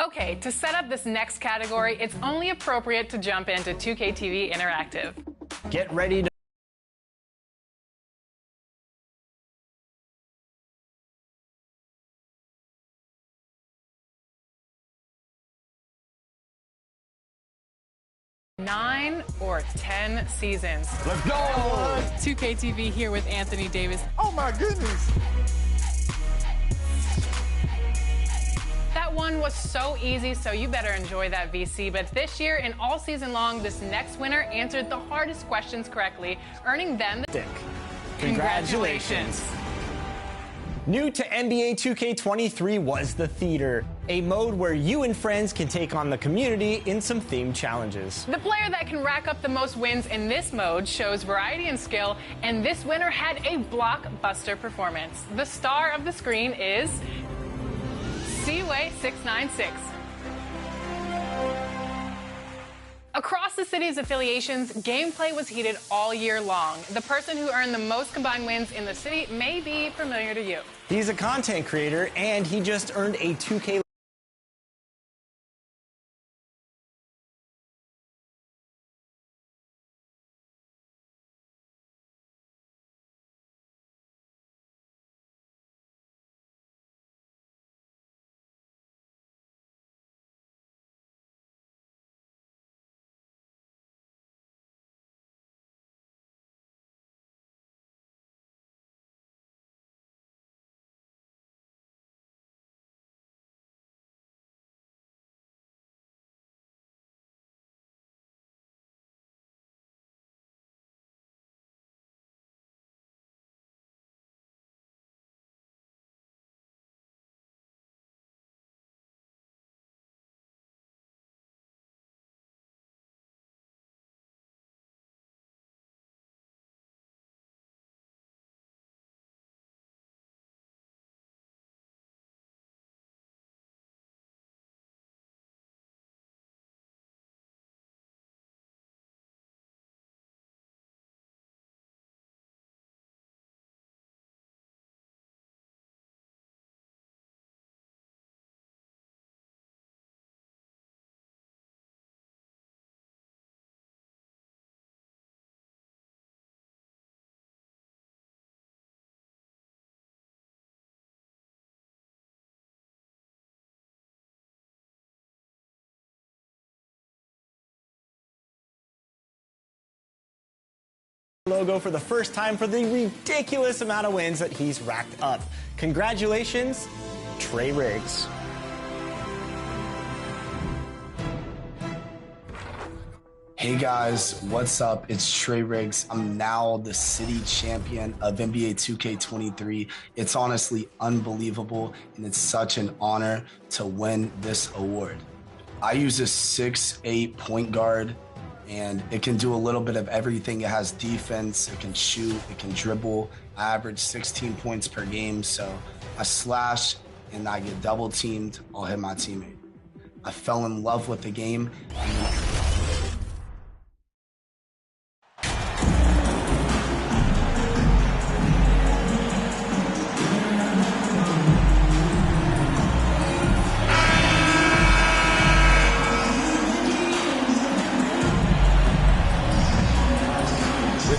Okay, to set up this next category, it's only appropriate to jump into 2K TV Interactive. Get ready to Nine or 10 seasons. Let's go! 2K TV here with Anthony Davis. Oh my goodness! That one was so easy, so you better enjoy that VC. But this year and all season long, this next winner answered the hardest questions correctly, earning them the Congratulations. New to NBA 2K23 was the Theater, a mode where you and friends can take on the community in some themed challenges. The player that can rack up the most wins in this mode shows variety and skill, and this winner had a blockbuster performance. The star of the screen is Seaway 696. Across the city's affiliations, gameplay was heated all year long. The person who earned the most combined wins in the city may be familiar to you. He's a content creator, and he just earned a 2K logo for the first time for the ridiculous amount of wins that he's racked up. Congratulations, Trey Riggs. Hey guys, what's up? It's Trey Riggs. I'm now the city champion of NBA 2K23. It's honestly unbelievable, and it's such an honor to win this award. I use a 6'8" point guard, and it can do a little bit of everything. It has defense, it can shoot, it can dribble. I average 16 points per game, so I slash and I get double teamed, I'll hit my teammate. I fell in love with the game.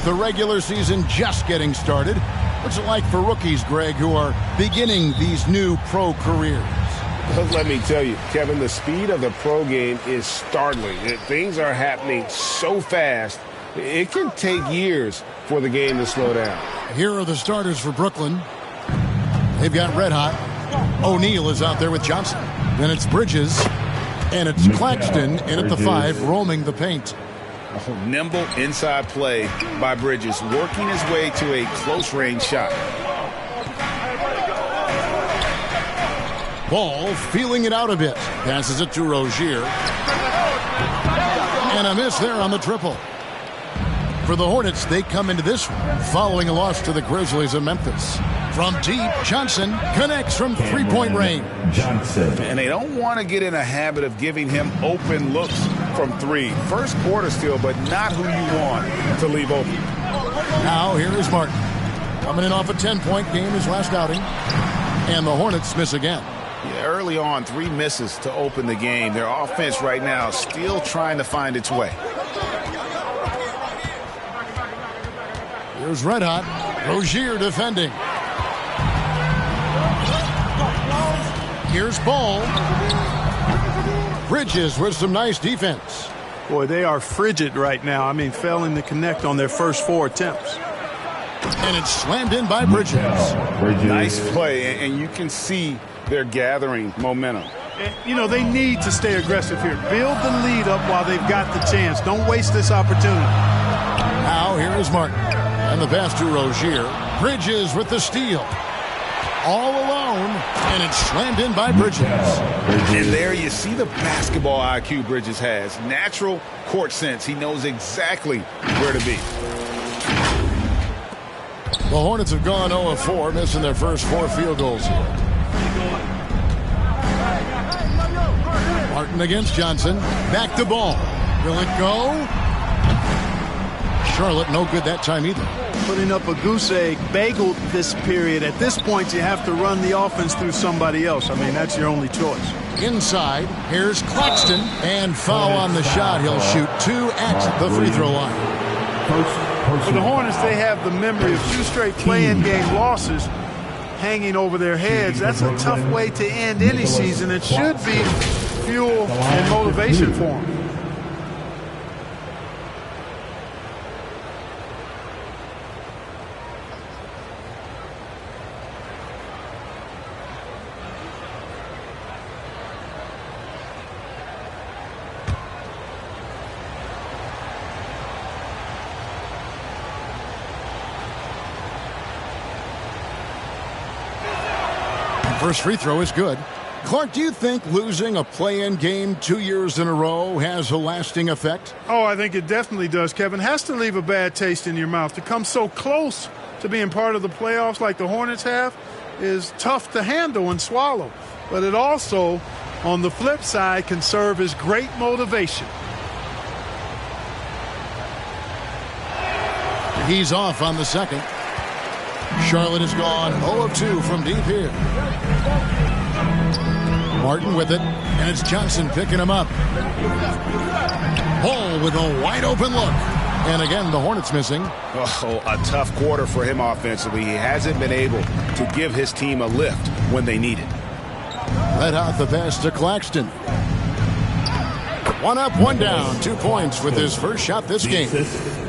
The regular season just getting started. What's it like for rookies, Greg, who are beginning these new pro careers? Let me tell you, Kevin, the speed of the pro game is startling. Things are happening so fast, it can take years for the game to slow down. Here are the starters for Brooklyn. They've got Red Hot. O'Neal is out there with Johnson. Then it's Bridges. And it's Claxton in at the 5, roaming the paint. Nimble inside play by Bridges, working his way to a close-range shot. Ball feeling it out a bit. Passes it to Rozier. And a miss there on the triple. For the Hornets, they come into this one following a loss to the Grizzlies of Memphis. From deep, Johnson connects from three-point range. And they don't want to get in a habit of giving him open looks from three. First quarter still, but not who you want to leave open. Now here is Martin. Coming in off a 10-point game his last outing. And the Hornets miss again. Yeah, early on, 3 misses to open the game. Their offense right now still trying to find its way. Here's Red Hot. Rozier defending. Here's Ball. Bridges with some nice defense. Boy, they are frigid right now. I mean, failing to connect on their first 4 attempts. And it's slammed in by Bridges. Nice play, and you can see they're gathering momentum. And, you know, they need to stay aggressive here. Build the lead up while they've got the chance. Don't waste this opportunity. Now here is Martin. And the pass to Rozier. Bridges with the steal. All alone, and it's slammed in by Bridges. And there you see the basketball IQ Bridges has. Natural court sense. He knows exactly where to be. The Hornets have gone 0 of 4, missing their first 4 field goals here. Martin against Johnson. Back to Ball. Will it go? Charlotte no good that time either. Putting up a goose egg, bageled this period. At this point, you have to run the offense through somebody else. I mean, that's your only choice. Inside, here's Claxton. And foul on the shot. He'll shoot 2 at the free throw line. For the Hornets, they have the memory of 2 straight play-in game losses hanging over their heads. That's a tough way to end any season. It should be fuel and motivation for them. First free throw is good. Clark, do you think losing a play-in game 2 years in a row has a lasting effect? Oh, I think it definitely does, Kevin. Has to leave a bad taste in your mouth. To come so close to being part of the playoffs like the Hornets have is tough to handle and swallow. But it also, on the flip side, can serve as great motivation. He's off on the second. Charlotte has gone 0 of 2 from deep here. Martin with it, and it's Johnson picking him up. Ball with a wide open look. And again, the Hornets missing. Oh, a tough quarter for him offensively. He hasn't been able to give his team a lift when they need it. Red Hot the pass to Claxton. 1 up, 1 down. 2 points with his first shot this game.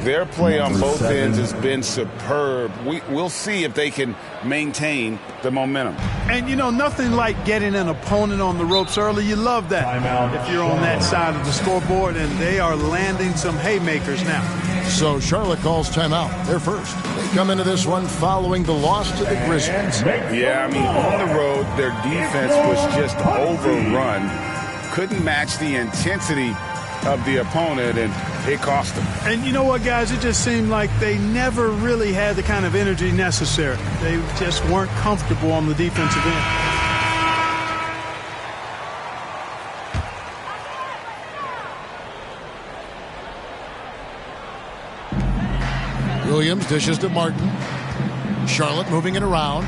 Their play on both ends has been superb. We'll see if they can maintain the momentum. And, you know, nothing like getting an opponent on the ropes early. You love that if you're on that side of the scoreboard, and they are landing some haymakers now. So Charlotte calls timeout. They're first. They come into this one following the loss to the Grizzlies. Yeah, I mean, on the road, their defense was just overrun. Couldn't match the intensity of the opponent, and it cost them. And you know what, guys? It just seemed like they never really had the kind of energy necessary. They just weren't comfortable on the defensive end. Williams dishes to Martin. Charlotte moving it around.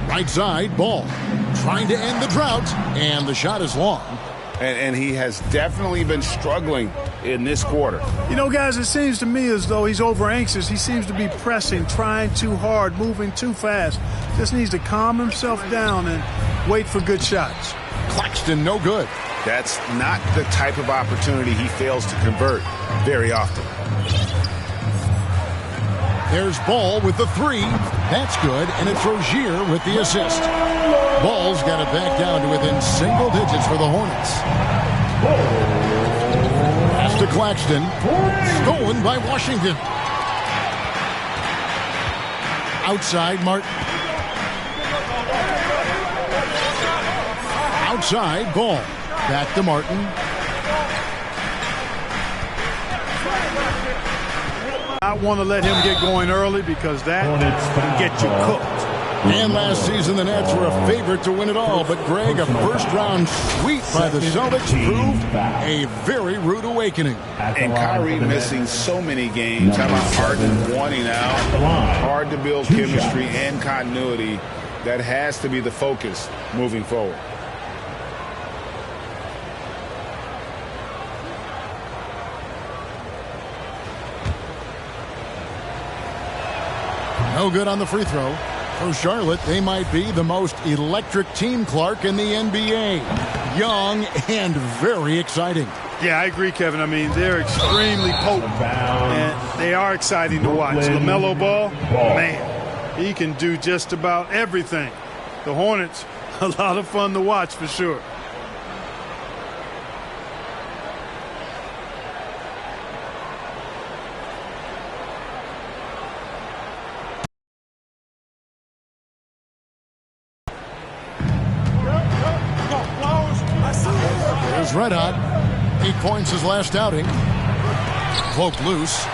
Right side, Ball. Trying to end the drought, and the shot is long. And he has definitely been struggling in this quarter. You know, guys, it seems to me as though he's over anxious. He seems to be pressing, trying too hard, moving too fast. Just needs to calm himself down and wait for good shots. Claxton, no good. That's not the type of opportunity he fails to convert very often. There's Ball with the 3. That's good, and it's Rozier with the assist. Ball's got it back down to within single digits for the Hornets. Pass to Claxton. Stolen by Washington. Outside, Martin. Outside, Ball. Back to Martin. I want to let him get going early because that can get you cooked. And last season, the Nets were a favorite to win it all. But, Greg, a first-round sweep by the Celtics proved a very rude awakening. And Kyrie missing so many games. How about Harden wanting out? Hard to build chemistry and continuity. That has to be the focus moving forward. No good on the free throw. For Charlotte, they might be the most electric team, Clark, in the NBA. Young and very exciting. Yeah, I agree, Kevin. I mean, they're extremely potent, and they are exciting to watch. LaMelo Ball, man, he can do just about everything. The Hornets, a lot of fun to watch for sure. Red hot. 8 points his last outing. Cloak loose.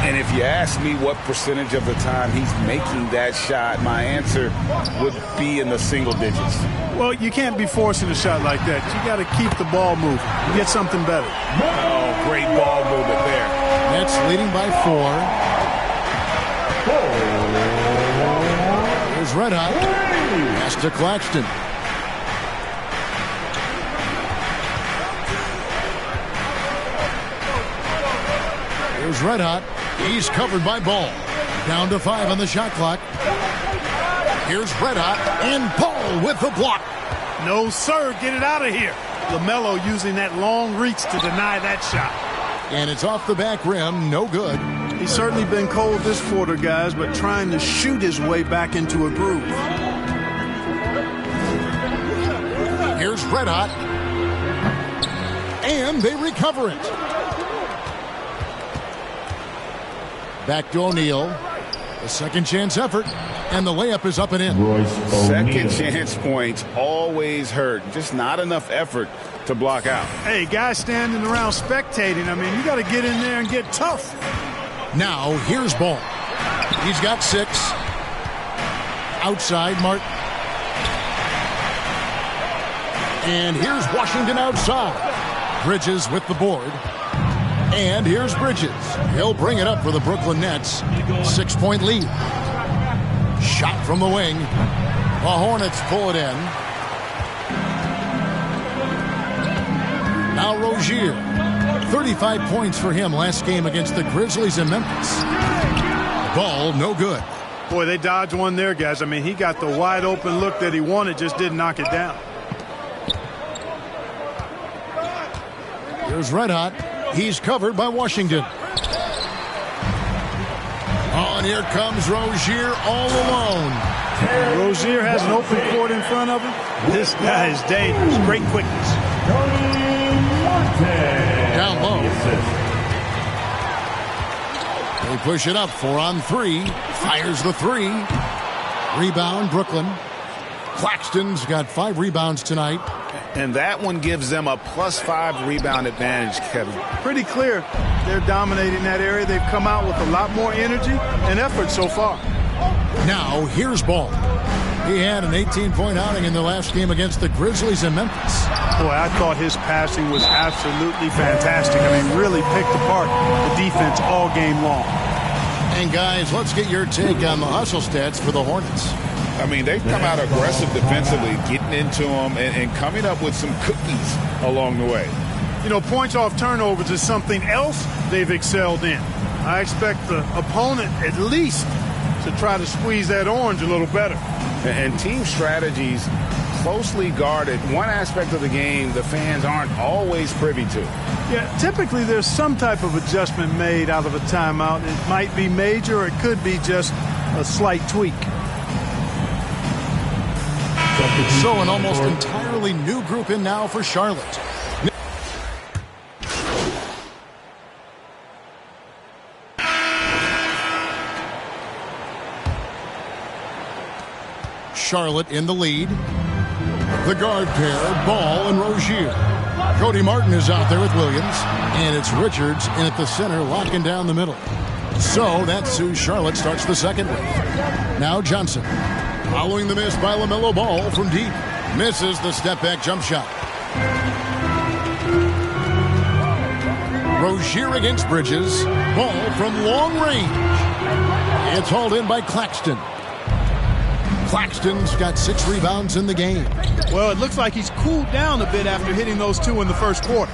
And if you ask me what percentage of the time he's making that shot, my answer would be in the single digits. Well, you can't be forcing a shot like that. You got to keep the ball moving. You get something better. Oh, great ball movement there. Nets leading by 4. Here's Red Hot. Pass to Claxton. Here's Red Hot. He's covered by Ball. Down to 5 on the shot clock. Here's Red Hot and Ball with the block. No, sir. Get it out of here. LaMelo using that long reach to deny that shot. And it's off the back rim. No good. He's certainly been cold this quarter, guys, but trying to shoot his way back into a groove. Here's Red Hot. And they recover it. Back to O'Neal. A second chance effort. And the layup is up and in. Second chance points always hurt. Just not enough effort to block out. Hey, guys standing around spectating. I mean, you got to get in there and get tough. Now, here's Ball. He's got 6. Outside, Martin. And here's Washington outside. Bridges with the board. And here's Bridges. He'll bring it up for the Brooklyn Nets. 6-point lead. Shot from the wing. The Hornets pull it in. Now Rozier. 35 points for him last game against the Grizzlies in Memphis. Ball, no good. Boy, they dodged one there, guys. I mean, he got the wide open look that he wanted, just didn't knock it down. Here's Red Hot. He's covered by Washington. Oh, and here comes Rozier all alone. Rozier has an open court in front of him. This guy is dangerous. Great quickness. Down low. They push it up. 4 on 3. Fires the 3. Rebound, Brooklyn. Claxton's got 5 rebounds tonight. And that one gives them a +5 rebound advantage, Kevin. Pretty clear. They're dominating that area. They've come out with a lot more energy and effort so far. Now, here's Ball. He had an 18-point outing in the last game against the Grizzlies in Memphis. Boy, I thought his passing was absolutely fantastic. I mean, really picked apart the defense all game long. And, guys, let's get your take on the hustle stats for the Hornets. I mean, they've come out aggressive defensively, getting into them and coming up with some cookies along the way. You know, points off turnovers is something else they've excelled in. I expect the opponent at least to try to squeeze that orange a little better. And team strategies closely guarded. One aspect of the game the fans aren't always privy to. Yeah, typically there's some type of adjustment made out of a timeout. It might be major or it could be just a slight tweak. So an almost entirely new group in now for Charlotte. Charlotte in the lead. The guard pair, Ball and Rozier. Cody Martin is out there with Williams. And it's Richards in at the center, locking down the middle. So that's who Charlotte starts the second with. Now Johnson. Following the miss by LaMelo Ball from deep. Misses the step-back jump shot. Rozier against Bridges. Ball from long range. It's hauled in by Claxton. Claxton's got 6 rebounds in the game. Well, it looks like he's cooled down a bit after hitting those 2 in the first quarter.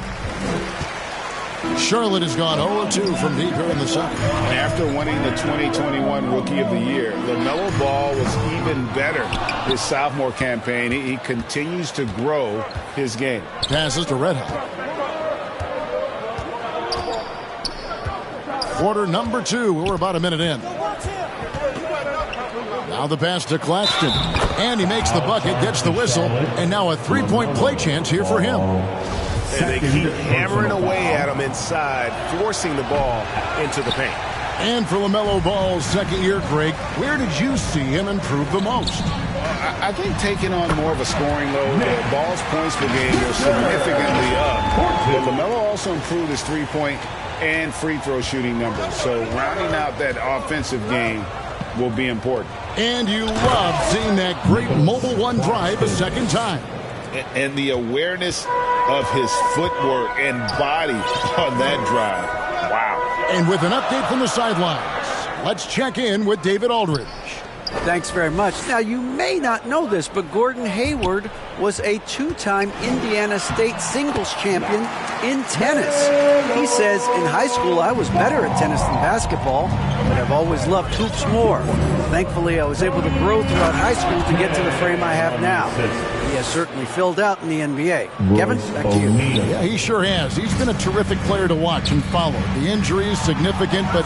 Charlotte has gone 0-2 from deep here in the second. After winning the 2021 Rookie of the Year, LaMelo Ball was even better his sophomore campaign. He continues to grow his game. Passes to Red Hot. Quarter number 2. We're about a minute in. Now the pass to Claxton. And he makes the bucket, gets the whistle, and now a 3-point play chance here for him. And they keep hammering away at him inside, forcing the ball into the paint. And for LaMelo Ball's second year, Greg, where did you see him improve the most? I think taking on more of a scoring load. Ball's points per game were significantly up. But LaMelo also improved his three-point and free throw shooting numbers. So rounding out that offensive game will be important. And you love seeing that great mobile one drive a second time. And the awareness of his footwork and body on that drive. Wow. And with an update from the sidelines, let's check in with David Aldridge. Thanks very much. Now, you may not know this, but Gordon Hayward was a 2-time Indiana State singles champion in tennis. He says, in high school, I was better at tennis than basketball, but I've always loved hoops more. Thankfully, I was able to grow throughout high school to get to the frame I have now. He has certainly filled out in the NBA. Kevin, back to you. Yeah, he sure has. He's been a terrific player to watch and follow. The injury is significant, but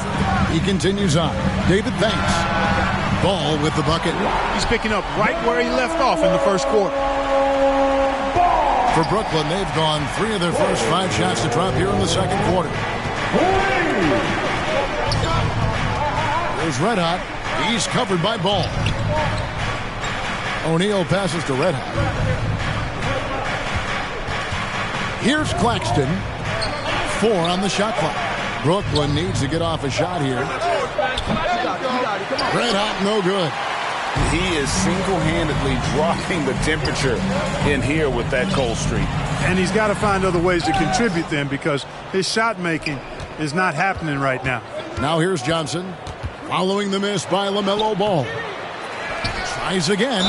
he continues on. David, thanks. Ball with the bucket. He's picking up right where he left off in the first quarter. For Brooklyn, they've gone 3 of their first 5 shots to drop here in the second quarter. There's Red Hot. He's covered by Ball. O'Neal passes to Red Hot. Here's Claxton. 4 on the shot clock. Brooklyn needs to get off a shot here. Red Hot, no good. He is single-handedly dropping the temperature in here with that cold streak. And he's got to find other ways to contribute then, because his shot making is not happening right now. Now here's Johnson. Following the miss by LaMelo Ball. Tries again.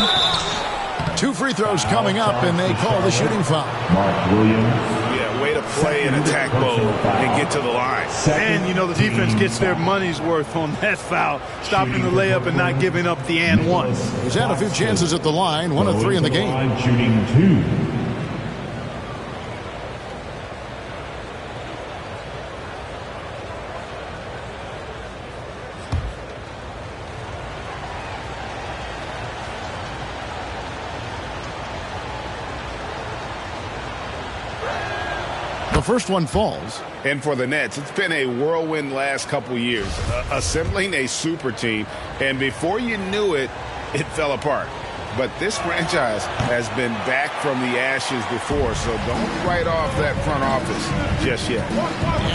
2 free throws coming up, and they call the shooting foul. Mark Williams. Way to play in attack mode and get to the line. And, you know, the defense gets their money's worth on that foul, stopping the layup and not giving up the and one. He's had a few chances at the line, 1 of 3 in the game. Shooting 2. The first one falls. And for the Nets, it's been a whirlwind last couple years, assembling a super team. And before you knew it, it fell apart. But this franchise has been back from the ashes before, so don't write off that front office just yet.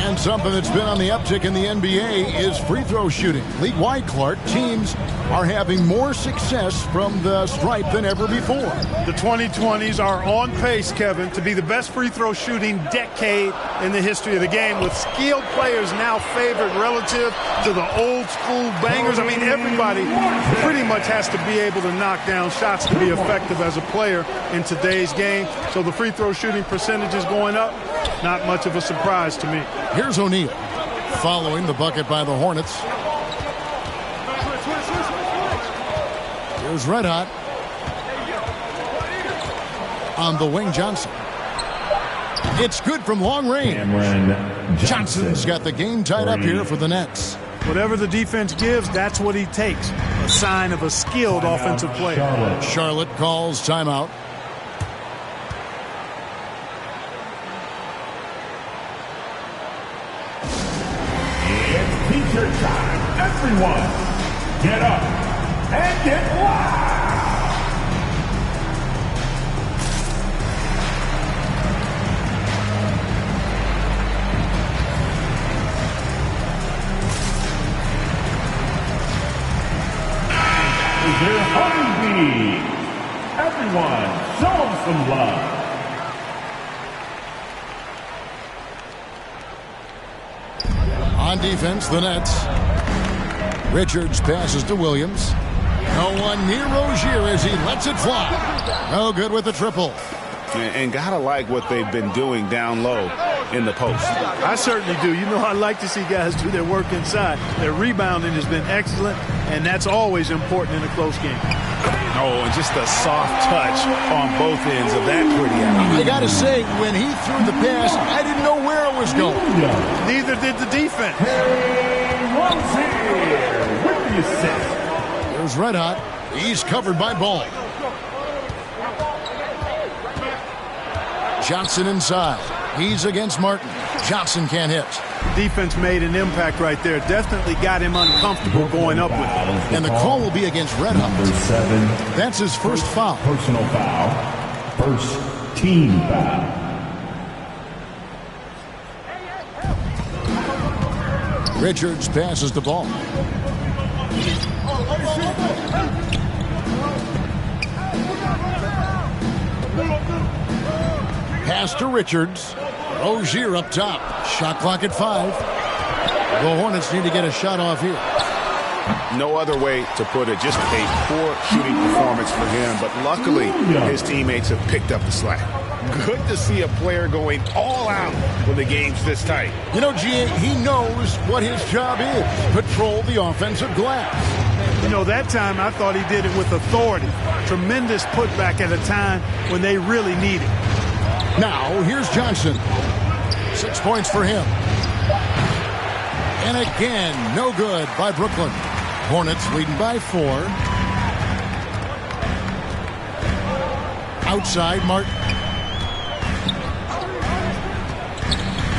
And something that's been on the uptick in the NBA is free throw shooting. League-wide, Clark, teams are having more success from the stripe than ever before. The 2020s are on pace, Kevin, to be the best free throw shooting decade in the history of the game, with skilled players now favored relative to the old school bangers. I mean, everybody pretty much has to be able to knock down shots to be effective as a player in today's game. So the free throw shooting percentage is going up. Not much of a surprise to me. Here's O'Neal following the bucket by the Hornets. Here's Red Hot. On the wing, Johnson. It's good from long range. Johnson's got the game tied up here for the Nets. Whatever the defense gives, that's what he takes. A sign of a skilled offensive player. Charlotte calls timeout. It's teacher time. Everyone, get up and get loud. Kaiser Honeybees. Everyone, show them some love. On defense, the Nets. Richards passes to Williams. No one near Rozier as he lets it fly. No good with the triple. And gotta like what they've been doing down low in the post. I certainly do. You know, I like to see guys do their work inside. Their rebounding has been excellent, and that's always important in a close game. Oh, and just a soft touch on both ends of that pretty alley. I gotta say, when he threw the pass, I didn't know where it was going. Neither did the defense. Rozier with the assist. There's Red Hot. He's covered by Ball. Johnson inside. He's against Martin. Johnson can't hit. Defense made an impact right there. Definitely got him uncomfortable going up with it. And the call will be against Red Hot. Number 7. That's his first foul. Personal foul. First team foul. Richards passes the ball. Pass to Richards. Rozier up top. Shot clock at 5. The Hornets need to get a shot off here. No other way to put it. Just a poor shooting performance for him. But luckily, his teammates have picked up the slack. Good to see a player going all out when the game's this tight. You know, G.A., he knows what his job is. Patrol the offensive glass. You know, that time I thought he did it with authority. Tremendous putback at a time when they really need it. Now, here's Johnson. 6 points for him. And again, no good by Brooklyn. Hornets leading by 4. Outside, Martin.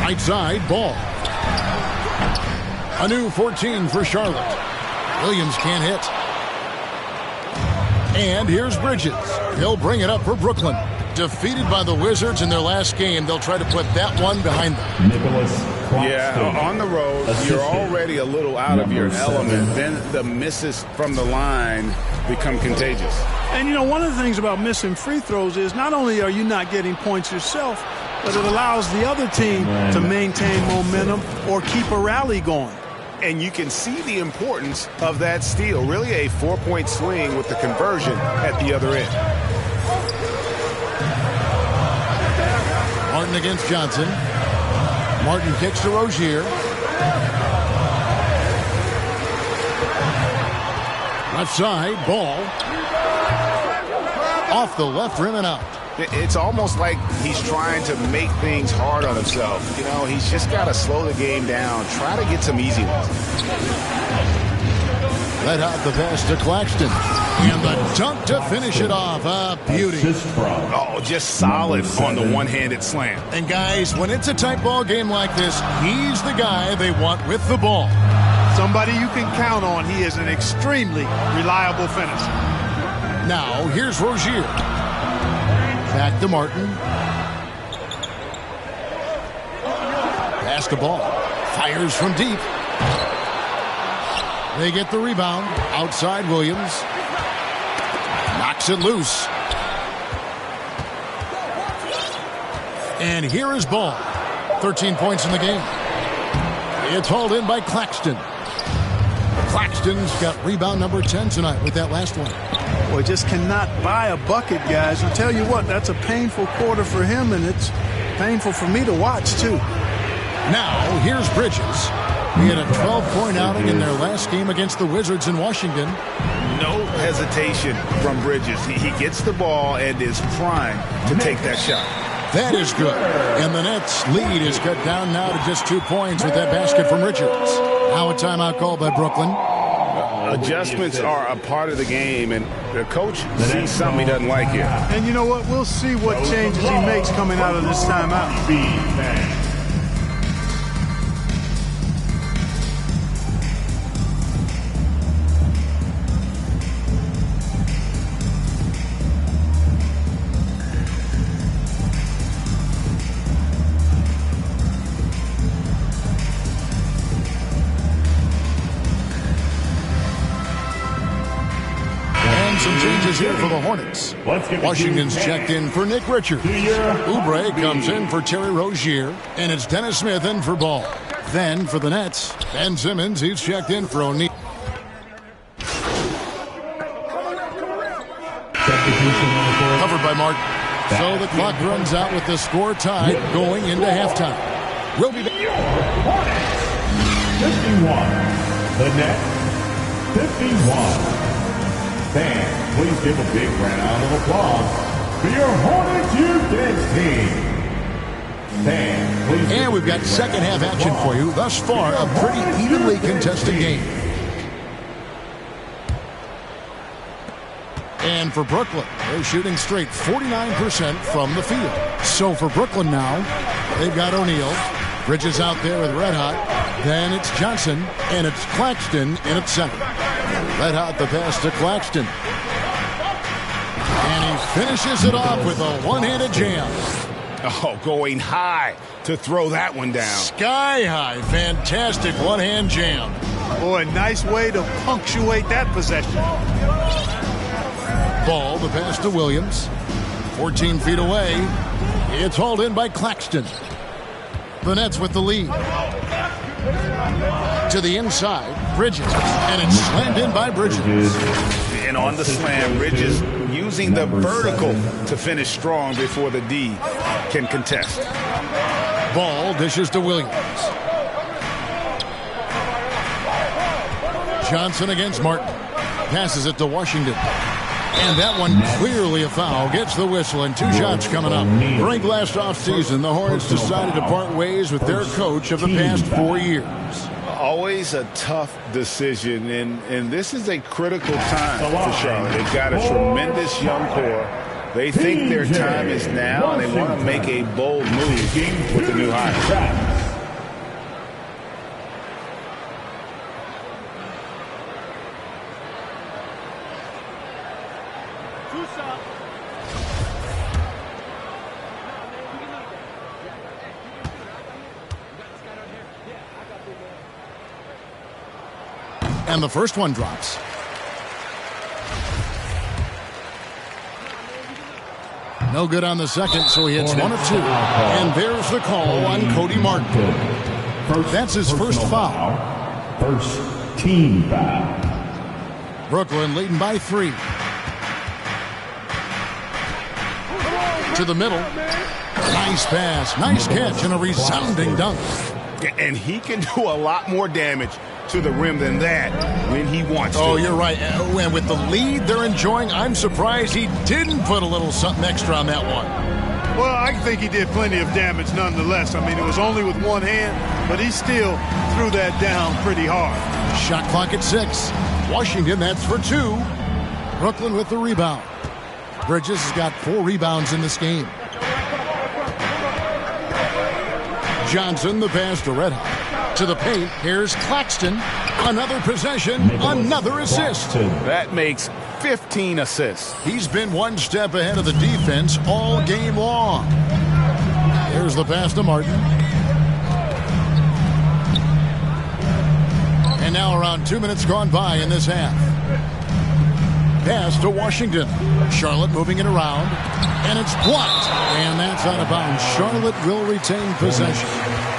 Right side, Ball. A new 14 for Charlotte. Williams can't hit. And here's Bridges. He'll bring it up for Brooklyn. Defeated by the Wizards in their last game, they'll try to put that one behind them. Yeah, on the road, you're already a little out of your element. Then the misses from the line become contagious. And, you know, one of the things about missing free throws is not only are you not getting points yourself, but it allows the other team to maintain momentum or keep a rally going. And you can see the importance of that steal. Really a 4-point swing with the conversion at the other end. Martin against Johnson. Martin kicks to Rozier. Left side, Ball. Off the left rim and out. It's almost like he's trying to make things hard on himself. You know, he's just got to slow the game down. Try to get some easy ones. Let out the pass to Claxton. And the dunk to finish it off. A beauty. Oh, just solid on the one-handed slam. And guys, when it's a tight ball game like this, he's the guy they want with the ball. Somebody you can count on. He is an extremely reliable finisher. Now, here's Rozier. Back to Martin. Pass the ball. Fires from deep. They get the rebound. Outside Williams. Knocks it loose. And here is Ball. 13 points in the game. It's hauled in by Claxton. Claxton's got rebound number 10 tonight with that last one. Boy, just cannot buy a bucket, guys. I'll tell you what, that's a painful quarter for him, and it's painful for me to watch, too. Now, here's Bridges. He had a 12-point outing in their last game against the Wizards in Washington. No hesitation from Bridges. He gets the ball and is primed to take that shot. That is good. And the Nets' lead is cut down now to just 2 points with that basket from Richards. Now a timeout called by Brooklyn. Adjustments are a part of the game, and the coach sees something he doesn't like here. And you know what? We'll see what changes he makes coming out of this timeout. some changes here for the Hornets. Washington's checked in for Nick Richards. Oubre comes in for Terry Rozier. And it's Dennis Smith in for Ball. Then for the Nets, Ben Simmons, he's checked in for O'Neal. Covered by Martin. So the clock runs out with the score tied going into halftime. We'll be back. 51. The Nets, 51. Fans, please give a big round of applause for your Hornets UK team. Fans, please. And we've got second half action for you. Thus far, a pretty evenly contested game. And for Brooklyn, they're shooting straight 49% from the field. So for Brooklyn now, they've got O'Neal. Bridges out there with Red Hot. Then it's Johnson, and it's Claxton in at center. Red Hot the pass to Claxton. And he finishes it off with a one-handed jam. Oh, going high to throw that one down. Sky high. Fantastic one-hand jam. Boy, nice way to punctuate that possession. Ball, the pass to Williams. 14 feet away. It's hauled in by Claxton. The Nets with the lead. To the inside, Bridges. And it's slammed in by Bridges. And on the slam, Bridges using the vertical to finish strong before the D can contest. Ball dishes to Williams. Johnson against Martin. Passes it to Washington. And that one clearly a foul. Gets the whistle and 2 shots coming up. Break last offseason, the Hornets decided to part ways with their coach of the past 4 years. Always a tough decision, and this is a critical time for Charlotte. They've got a tremendous young core. They think their time is now, and they want to make a bold move with the new hire. And the first one drops. No good on the second, so he hits 1 of 2. And there's the call on Cody Martin. That's his first foul. First team foul. Brooklyn leading by 3. To the middle. Nice pass, nice catch, and a resounding dunk. And he can do a lot more damage to the rim than that when he wants to. Oh, you're right. And with the lead they're enjoying, I'm surprised he didn't put a little something extra on that one. Well, I think he did plenty of damage nonetheless. I mean, it was only with one hand, but he still threw that down pretty hard. Shot clock at 6. Washington, that's for 2. Brooklyn with the rebound. Bridges has got 4 rebounds in this game. Johnson, the pass to Red Hot. To the paint, here's Claxton. Another possession, another assist. That makes 15 assists. He's been one step ahead of the defense all game long. Here's the pass to Martin. And now around 2 minutes gone by in this half. Pass to Washington. Charlotte moving it around. And it's blocked. And that's out of bounds. Charlotte will retain possession.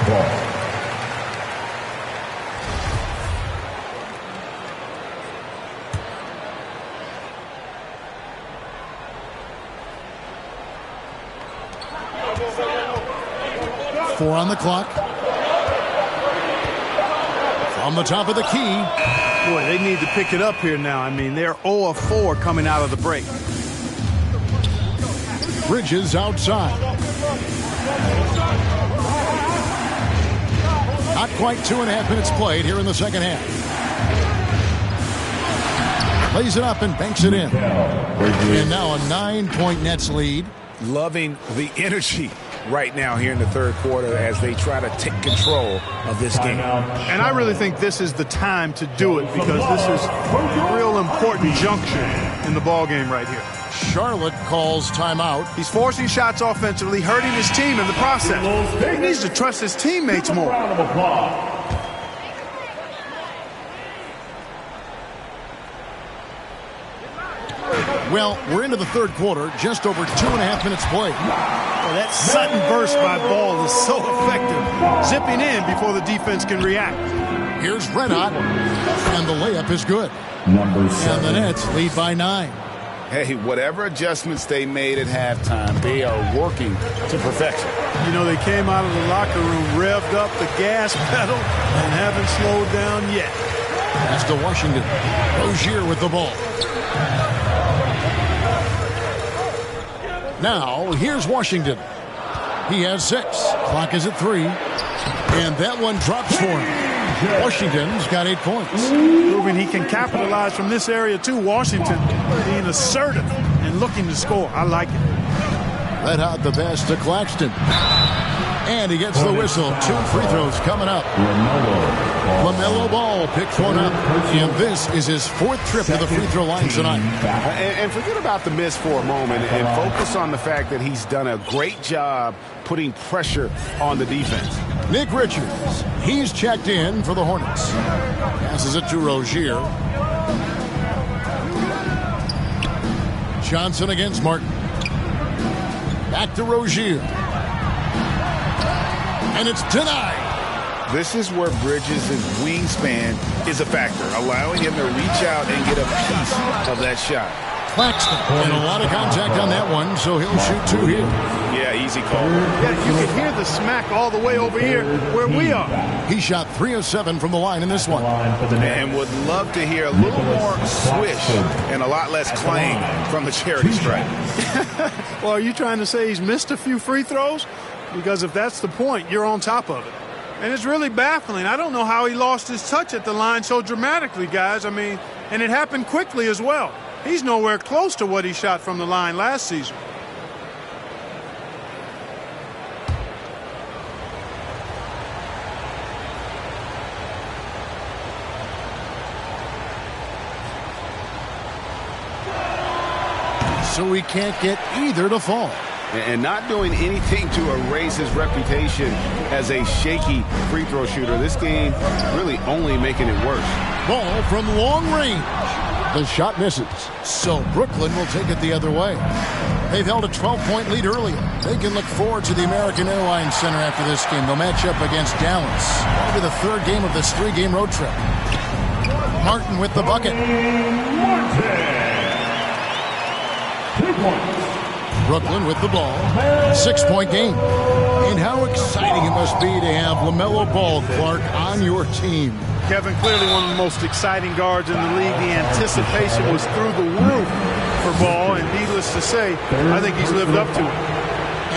Ball. Four on the clock. From the top of the key. Boy, they need to pick it up here now. I mean, they're 0 of 4 coming out of the break. Bridges outside. Not quite 2.5 minutes played here in the second half. Lays it up and banks it in. And now a 9-point Nets lead. Loving the energy right now here in the third quarter as they try to take control of this game. And I really think this is the time to do it because this is a real important juncture in the ball game right here. Charlotte calls timeout. He's forcing shots offensively, hurting his team in the process. He needs to trust his teammates more. Well, we're into the third quarter, just over 2.5 minutes played. Well, that sudden burst by Ball is so effective, zipping in before the defense can react. Here's Red Hot, and the layup is good. Number 7. And the Nets lead by 9. Hey, whatever adjustments they made at halftime, they are working to perfection. You know, they came out of the locker room, revved up the gas pedal, and haven't slowed down yet. That's to Washington. Rozier with the ball. Now, here's Washington. He has 6. Clock is at 3. And that one drops for him. Washington's got 8 points. Proving he can capitalize from this area, too. Washington being assertive and looking to score. I like it. Red Hot the pass to Claxton. And he gets the whistle. 2 free throws coming up. LaMelo Ball picks one up. And this is his 4th trip to the free throw line tonight. And forget about the miss for a moment and focus on the fact that he's done a great job putting pressure on the defense. Nick Richards, he's checked in for the Hornets. Passes it to Rozier. Johnson against Martin. Back to Rozier. And it's denied. This is where Bridges' wingspan is a factor, allowing him to reach out and get a piece of that shot. Claxton, and a lot of contact on that one, so he'll shoot 2 here. Yeah, easy call. Yeah, you can hear the smack all the way over here where we are. He shot 3 of 7 from the line in this one. And would love to hear a little more swish and a lot less clang from the charity stripe. Well, are you trying to say he's missed a few free throws? Because if that's the point, you're on top of it. And it's really baffling. I don't know how he lost his touch at the line so dramatically, guys. I mean, and it happened quickly as well. He's nowhere close to what he shot from the line last season. So he can't get either to fall. And not doing anything to erase his reputation as a shaky free throw shooter. This game really only making it worse. Ball from long range. The shot misses. So Brooklyn will take it the other way. They've held a 12-point lead earlier. They can look forward to the American Airlines Center after this game. They'll match up against Dallas. That'll be the 3rd game of this 3-game road trip. Martin with the bucket. 2 points. Brooklyn with the ball. 6-point game. And how exciting it must be to have LaMelo Ball, Clark, on your team. Kevin, clearly one of the most exciting guards in the league. The anticipation was through the roof for Ball, and needless to say, I think he's lived up to it.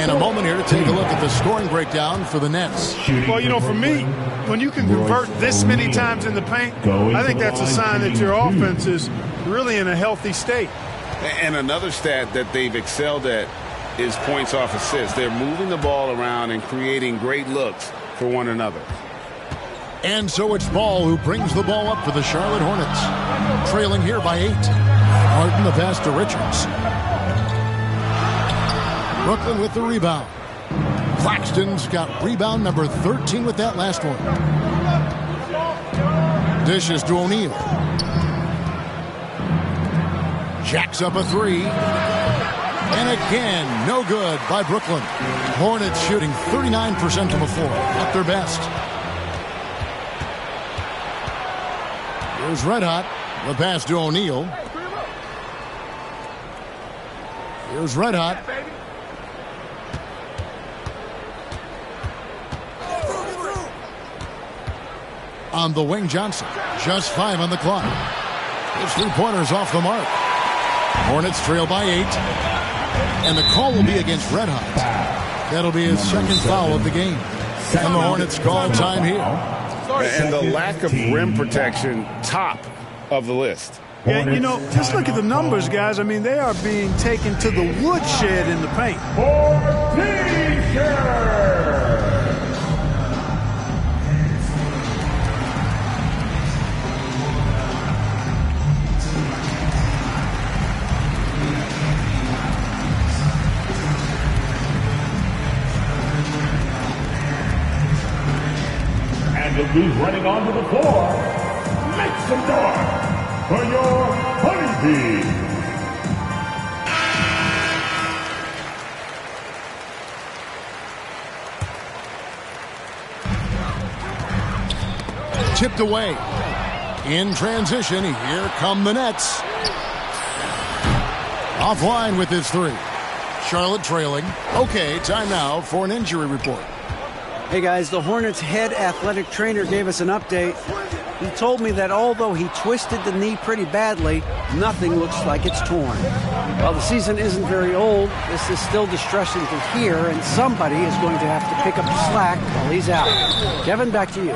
And a moment here to take a look at the scoring breakdown for the Nets. Well, you know, for me, when you can convert this many times in the paint, I think that's a sign that your offense is really in a healthy state. And another stat that they've excelled at is points off assists. They're moving the ball around and creating great looks for one another. And so it's Ball who brings the ball up for the Charlotte Hornets. Trailing here by 8. Martin the pass to Richards. Brooklyn with the rebound. Claxton's got rebound number 13 with that last one. Dishes to O'Neal. Jacks up a 3. And again, no good by Brooklyn. Hornets shooting 39% from the floor. Not their best. Here's Red Hot. The pass to O'Neal. Here's Red Hot. On the wing, Johnson. Just 5 on the clock. His 3-pointers off the mark. Hornets trail by 8. And the call will be against Red Hot. That'll be his 2nd foul of the game. And the Hornets call time here. And the lack of rim protection, top of the list. Yeah, you know, just look at the numbers, guys. I mean, they are being taken to the woodshed in the paint. And the who's running onto the floor, make some noise for your Honeybee. knocked away. In transition, here come the Nets. Offline with his three. Charlotte trailing. Okay, time now for an injury report. Hey guys, the Hornets head athletic trainer gave us an update. He told me that although he twisted the knee pretty badly, nothing looks like it's torn. While the season isn't very old, this is still distressing to hear, and somebody is going to have to pick up the slack while he's out. Kevin, back to you.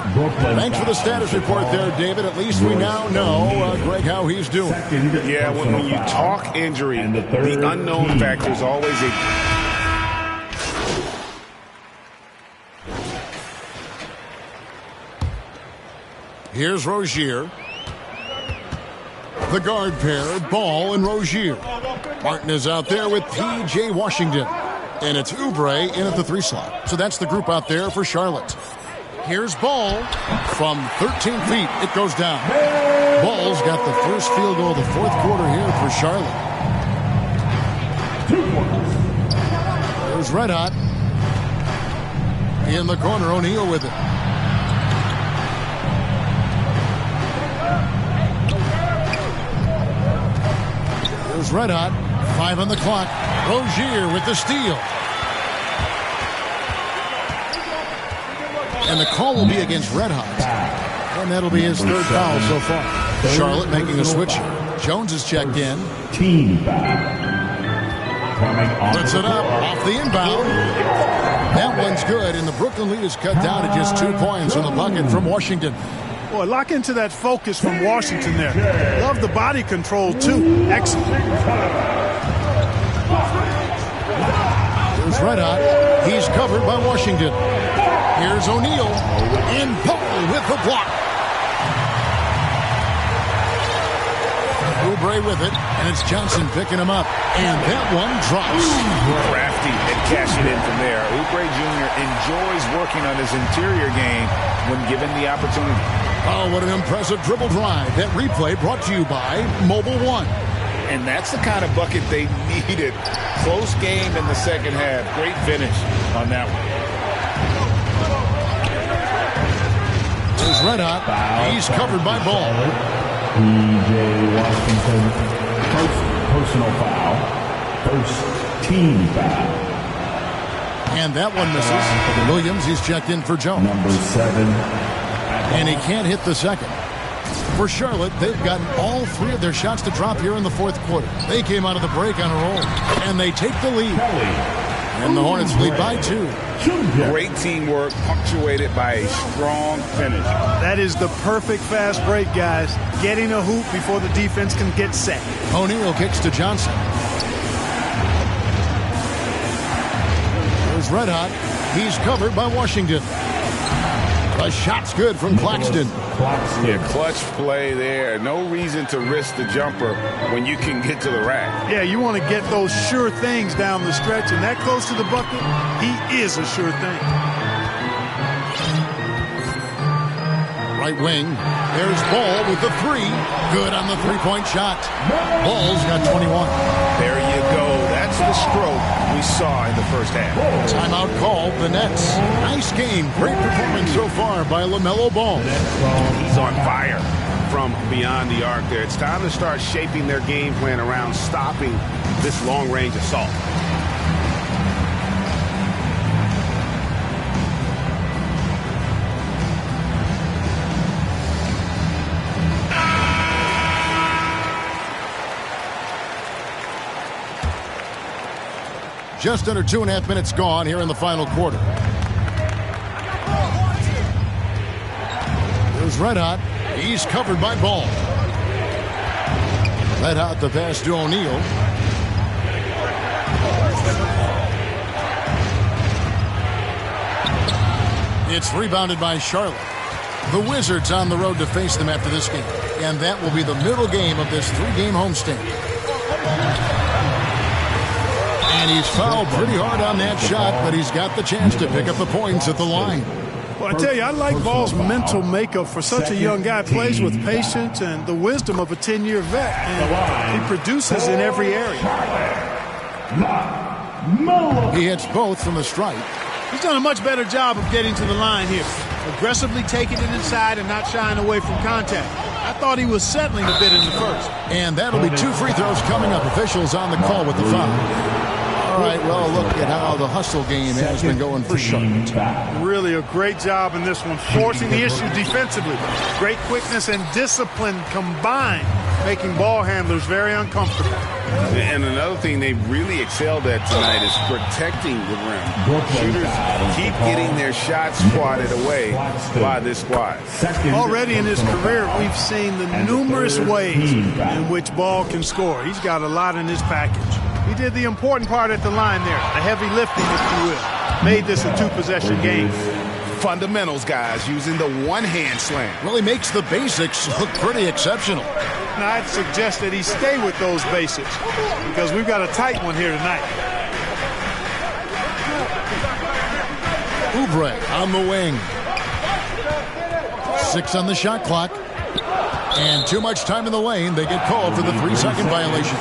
Thanks for the status report there, David. At least we now know, Greg, how he's doing. Yeah, when you talk injury, the unknown factor is always a... Here's Rozier. The guard pair, Ball and Rozier. Martin is out there with P.J. Washington. And it's Oubre in at the 3 slot. So that's the group out there for Charlotte. Here's Ball. From 13 feet, it goes down. Ball's got the first field goal of the fourth quarter here for Charlotte. There's Red Hot. In the corner, O'Neal with it. There's Red Hot. 5 on the clock. Rozier with the steal. And the call will be against Red Hot. And that'll be his third foul so far. Charlotte making a switch here. Jones is checked in. Team foul. Puts it up off the inbound. That one's good, and the Brooklyn lead is cut down to just 2 points in the bucket from Washington. Boy, lock into that focus from Washington there. Love the body control, too. Excellent. Here's Red Hot. He's covered by Washington. Here's O'Neal. In Paul with the block. Oubre with it, and it's Johnson picking him up. And that one drops. Crafty and cashing in from there. Oubre Jr. enjoys working on his interior game when given the opportunity. Oh, what an impressive dribble drive. That replay brought to you by Mobile One. And that's the kind of bucket they needed. Close game in the second half. Great finish on that one. There's Red Hot. He's covered by Ball. P.J. Washington, first personal foul, first team foul. And that one misses. Williams, he's checked in for Jones. Number 7. And he can't hit the second. For Charlotte, they've gotten all 3 of their shots to drop here in the fourth quarter. They came out of the break on a roll, and they take the lead. And the Hornets lead by 2. Great teamwork, punctuated by a strong finish. That is the perfect fast break, guys. Getting a hoop before the defense can get set. O'Neal kicks to Johnson. There's Red Hot. He's covered by Washington. The shot's good from Claxton. Yeah, clutch play there. No reason to risk the jumper when you can get to the rack. Yeah, you want to get those sure things down the stretch, and that close to the bucket, he is a sure thing. Right wing. There's Ball with the 3. Good on the three-point shot. Ball's got 21. There you go. That's the stroke we saw in the first half. Timeout called the Nets. Nice game. Great performance so far by LaMelo Ball. He's on fire from beyond the arc there. It's time to start shaping their game plan around stopping this long-range assault. Just under 2.5 minutes gone here in the final quarter. There's Red Hot. He's covered by Ball. Red Hot the pass to O'Neal. It's rebounded by Charlotte. The Wizards on the road to face them after this game. And that will be the middle game of this 3-game homestand. And he's fouled pretty hard on that shot, but he's got the chance to pick up the points at the line. Well, I tell you, I like Ball's mental makeup for such a young guy. Plays with patience and the wisdom of a 10-year vet. And he produces in every area. He hits both from the stripe. He's done a much better job of getting to the line here. Aggressively taking it inside and not shying away from contact. I thought he was settling a bit in the first. And that'll be 2 free throws coming up. Officials on the call with the foul. All right, well, look at how the hustle game has been going for Charlotte. Really a great job in this one, forcing the issue defensively. Great quickness and discipline combined, making ball handlers very uncomfortable. And another thing they really excelled at tonight is protecting the rim. Shooters keep getting their shots swatted away by this squad. Already in his career, we've seen the numerous ways in which Ball can score. He's got a lot in his package. He did the important part at the line there, the heavy lifting, if you will. Made this a 2-possession game. Fundamentals, guys, using the one-hand slam. Really makes the basics look pretty exceptional. And I'd suggest that he stay with those basics because we've got a tight one here tonight. Oubre on the wing. 6 on the shot clock. And too much time in the lane. They get called for the 3-second violation.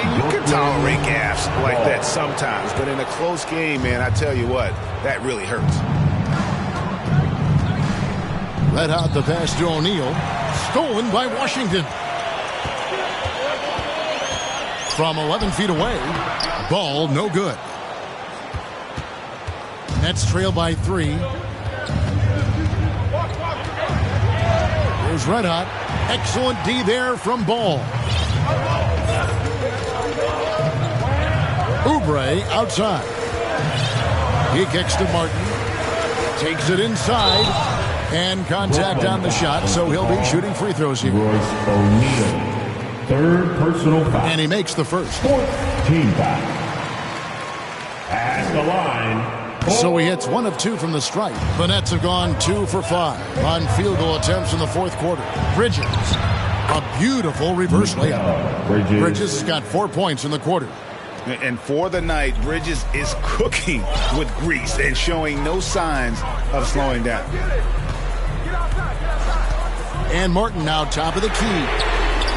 You can tolerate gaffes like that sometimes, but in a close game, man, I tell you what, that really hurts. Let out the pass to O'Neal. Stolen by Washington. From 11 feet away. Ball no good. Nets trail by 3. Here's Red Hot. Excellent D there from Ball. Oubre outside. He kicks to Martin. Takes it inside. And contact on the shot, so he'll be shooting free throws here. Royce O'Neal, 3rd personal foul. And he makes the first. 4th team foul. At the line. So he hits 1 of 2 from the stripe. The Nets have gone 2 for 5 on field goal attempts in the 4th quarter. Bridges. A beautiful reverse layup. Bridges has got 4 points in the quarter. And for the night, Bridges is cooking with grease and showing no signs of slowing down. And Martin now top of the key.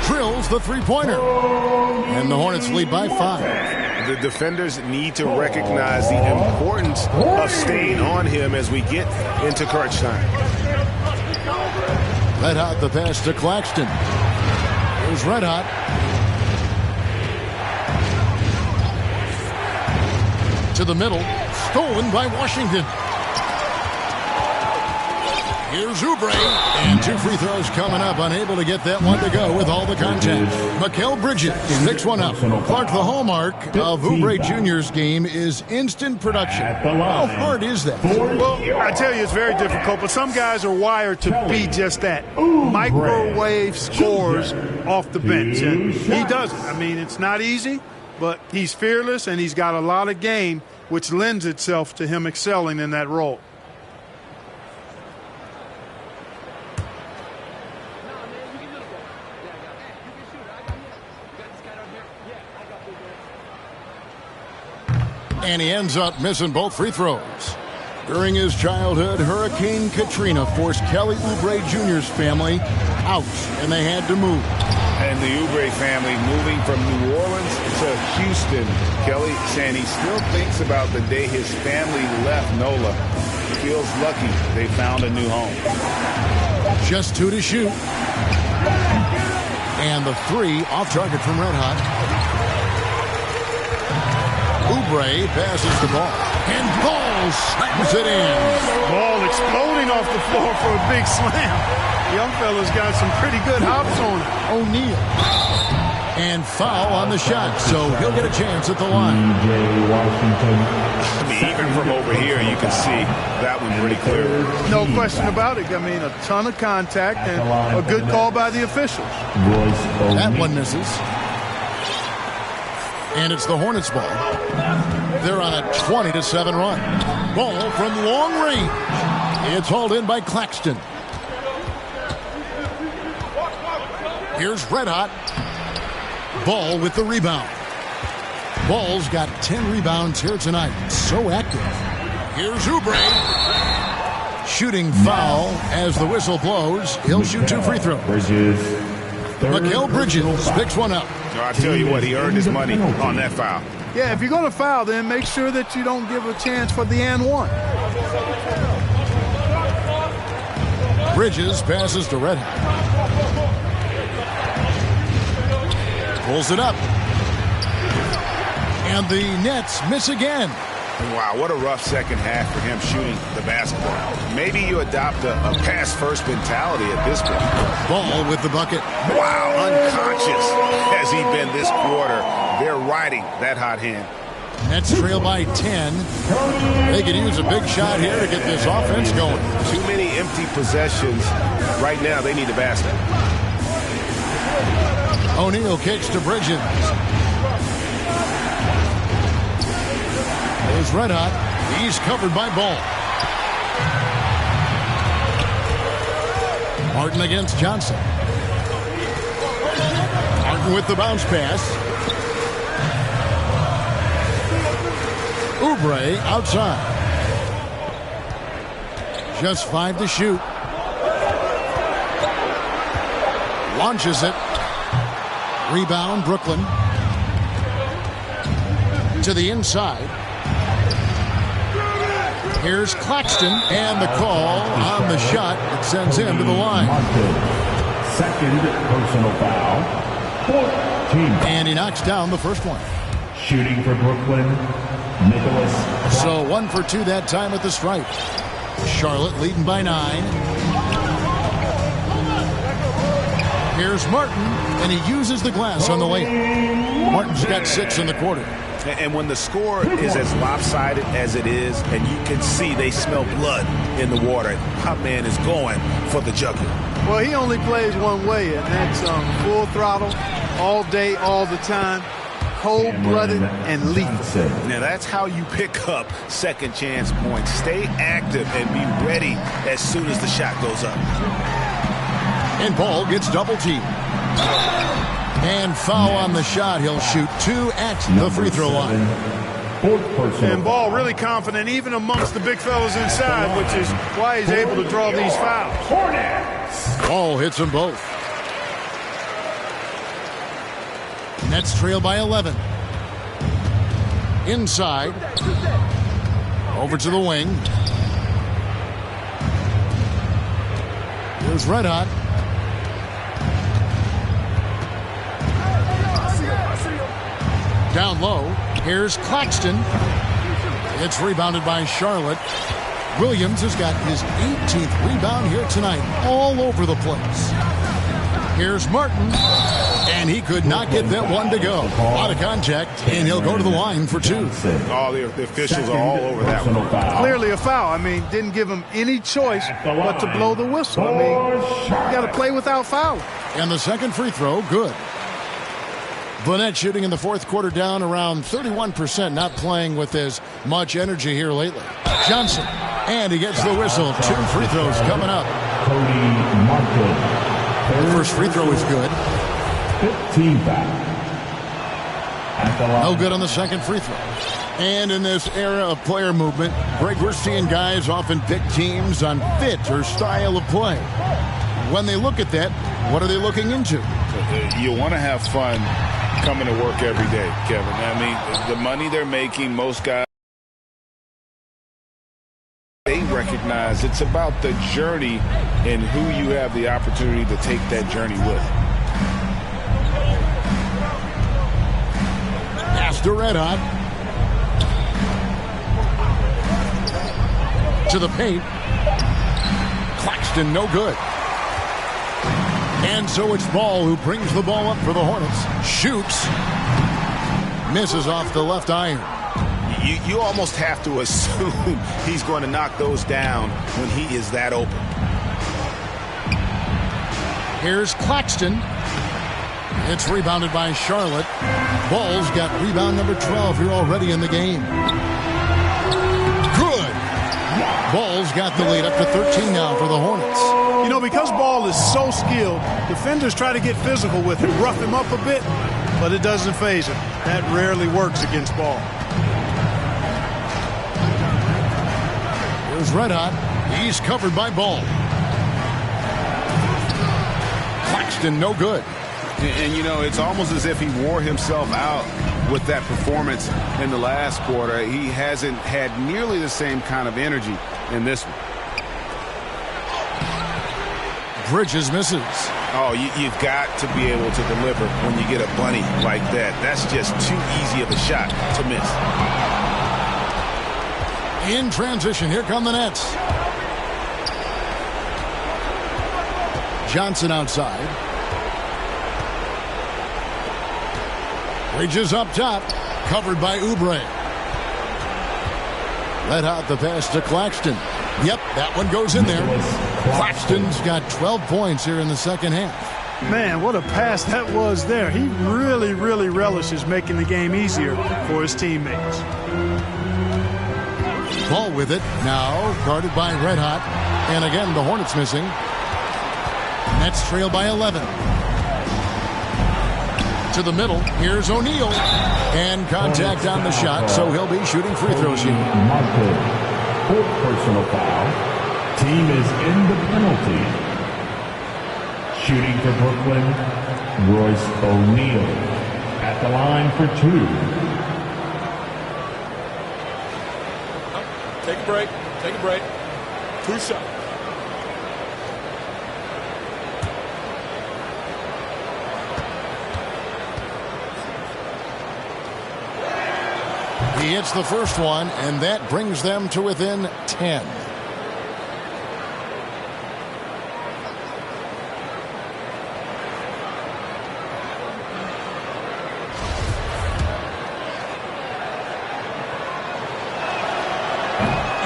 Drills the 3-pointer. And the Hornets lead by 5. The defenders need to recognize the importance of staying on him as we get into crunch time. Let out the pass to Claxton. Here's Red Hot. To the middle. Stolen by Washington. Here's Oubre. And 2 free throws coming up. Unable to get that one to go with all the contact. Mikal Bridges picks one up. Clark, the hallmark of Oubre Jr.'s game is instant production. How hard is that? Well, I tell you, it's very difficult, but some guys are wired to be just that. Microwave scores off the bench, and he does it. I mean, it's not easy, but he's fearless, and he's got a lot of game, which lends itself to him excelling in that role. And he ends up missing both free throws. During his childhood, Hurricane Katrina forced Kelly Oubre Jr.'s family out, and they had to move. And the Oubre family moving from New Orleans to Houston. Kelly saying he still thinks about the day his family left NOLA. Feels lucky they found a new home. Just 2 to shoot. And the 3 off target from Red Hot. Oubre passes the ball. And Ball slams it in. Ball exploding off the floor for a big slam. Young fella's got some pretty good hops on it. O'Neal. And foul on the shot, so he'll get a chance at the line. I mean, even from over here, you can see that one pretty clear. No question about it. I mean, a ton of contact and a good call by the officials. That one misses. And it's the Hornets ball. They're on a 20-7 run. Ball from long range. It's hauled in by Claxton. Here's Red Hot. Ball with the rebound. Ball's got 10 rebounds here tonight. So active. Here's Oubre. Shooting foul as the whistle blows. He'll shoot 2 free throws. Mikal Bridges picks one up. I tell you what, he earned his money on that foul. Yeah, if you're going to foul, then make sure that you don't give a chance for the and one. Bridges passes to Red. Pulls it up. And the Nets miss again. Wow, what a rough second half for him shooting the basketball. Maybe you adopt a pass-first mentality at this point. Ball with the bucket. Wow, unconscious has he been this quarter. They're riding that hot hand. Nets trail by 10. They could use a big shot here to get this offense going. Too many empty possessions. Right now, they need a basket. O'Neal kicks to Bridges. Is Red Hot. He's covered by Ball. Martin against Johnson. Martin with the bounce pass. Oubre outside. Just 5 to shoot. Launches it. Rebound, Brooklyn. To the inside. Here's Claxton, and the call on the shot that sends him to the line. Second personal foul. 14. And he knocks down the first one. Shooting for Brooklyn, Nicholas. So 1 for 2 that time at the stripe. Charlotte leading by 9. Here's Martin, and he uses the glass on the layup. Martin's got 6 in the quarter. And when the score is as lopsided as it is, and you can see they smell blood in the water, hot man is going for the jugular. Well, he only plays one way, and that's full throttle, all day, all the time, cold-blooded and lethal. Now, that's how you pick up second chance points. Stay active and be ready as soon as the shot goes up. And Ball gets double-teamed. And foul on the shot. He'll shoot 2 at the free throw line. And Ball really confident even amongst the big fellas inside, which is why he's able to draw these fouls. Ball hits them both. Nets trail by 11. Inside. Over to the wing. Here's Red Hot. Down low. Here's Claxton. It's rebounded by Charlotte. Williams has got his 18th rebound here tonight. All over the place. Here's Martin. And he could not get that one to go. A lot of contact, and he'll go to the line for 2. All the officials are all over that one. Clearly a foul. I mean, didn't give him any choice but to blow the whistle. I mean, you got to play without fouling. And the second free throw, good. Burnett shooting in the fourth quarter down around 31%, not playing with as much energy here lately. Johnson, and he gets the whistle. 2 free throws coming up. The first free throw is good. 15 back. No good on the second free throw. And in this era of player movement, Greg, we're seeing guys often pick teams on fit or style of play. When they look at that, what are they looking into? You want to have fun coming to work every day, Kevin. I mean, the money they're making, most guys, they recognize it's about the journey and who you have the opportunity to take that journey with. Pass to Red Hot. To the paint. Claxton, no good. And so it's Ball who brings the ball up for the Hornets. Shoots. Misses off the left iron. You almost have to assume he's going to knock those down when he is that open. Here's Claxton. It's rebounded by Charlotte. Ball's got rebound number 12 here already in the game. Good. Ball's got the lead up to 13 now for the Hornets. You know, because Ball is so skilled, defenders try to get physical with him, rough him up a bit, but it doesn't phase him. That rarely works against Ball. Here's Red Hot. He's covered by Ball. Claxton, no good. And, you know, it's almost as if he wore himself out with that performance in the last quarter. He hasn't had nearly the same kind of energy in this one. Bridges misses. Oh, you've got to be able to deliver when you get a bunny like that. That's just too easy of a shot to miss. In transition, here come the Nets. Johnson outside. Bridges up top, covered by Oubre. Let out the pass to Claxton. Yep, that one goes in there. Claxton's got 12 points here in the second half. Man, what a pass that was there. He really, really relishes making the game easier for his teammates. Ball with it, now guarded by Red Hot. And again, the Hornets missing. Nets trail by 11. To the middle, here's O'Neal. And contact on the shot, so he'll be shooting free throws here. Fourth personal foul. Team is in the penalty. Shooting for Brooklyn, Royce O'Neal. At the line for 2. Take a break. Take a break. 2 shots. He hits the first one, and that brings them to within 10.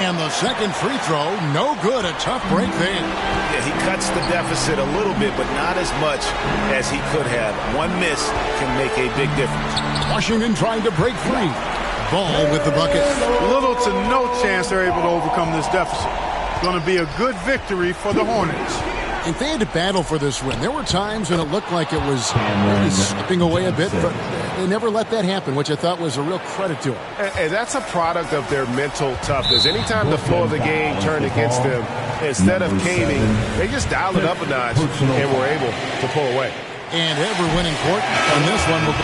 And the second free throw, no good. A tough break there. Yeah, he cuts the deficit a little bit, but not as much as he could have. One miss can make a big difference. Washington trying to break free. Ball with the bucket. Little to no chance they're able to overcome this deficit. Going to be a good victory for the Hornets. If they had to battle for this win, there were times when it looked like it was maybe slipping away a bit, but they never let that happen, which I thought was a real credit to them. And that's a product of their mental toughness. Anytime the flow of the game turned against them, instead of caving, they just dialed it up a notch and were able to pull away. And every winning court on this one will be.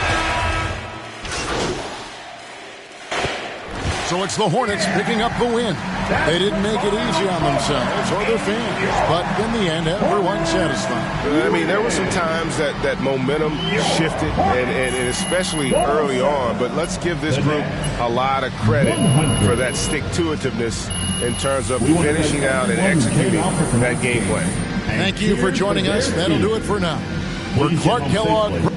So it's the Hornets picking up the win. They didn't make it easy on themselves or their fans, but in the end, everyone's satisfied. I mean, there were some times that momentum shifted, and especially early on, but let's give this group a lot of credit for that stick-to-itiveness in terms of finishing out and executing that game plan. Thank you for joining us. That'll do it for now. We're Clark Kellogg.